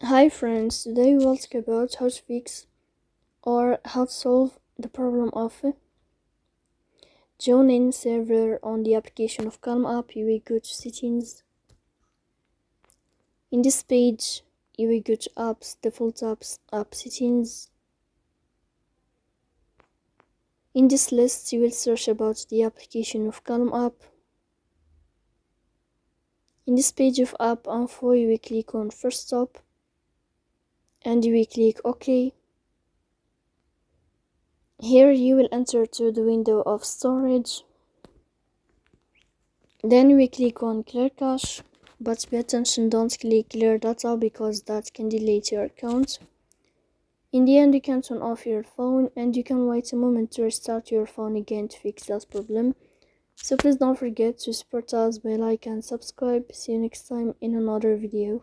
Hi friends, today we will talk about how to fix or how to solve the problem of join-in server on the application of Calm app. You will go to settings. In this page, you will go to apps, default apps, app settings. In this list, you will search about the application of Calm app. In this page of app info, you will click on first stop and you will click OK. Here you will enter to the window of storage. Then we click on clear cache, but pay attention, don't click clear data because that can delete your account. In the end, you can turn off your phone and you can wait a moment to restart your phone again to fix that problem. So please don't forget to support us by like and subscribe. See you next time in another video.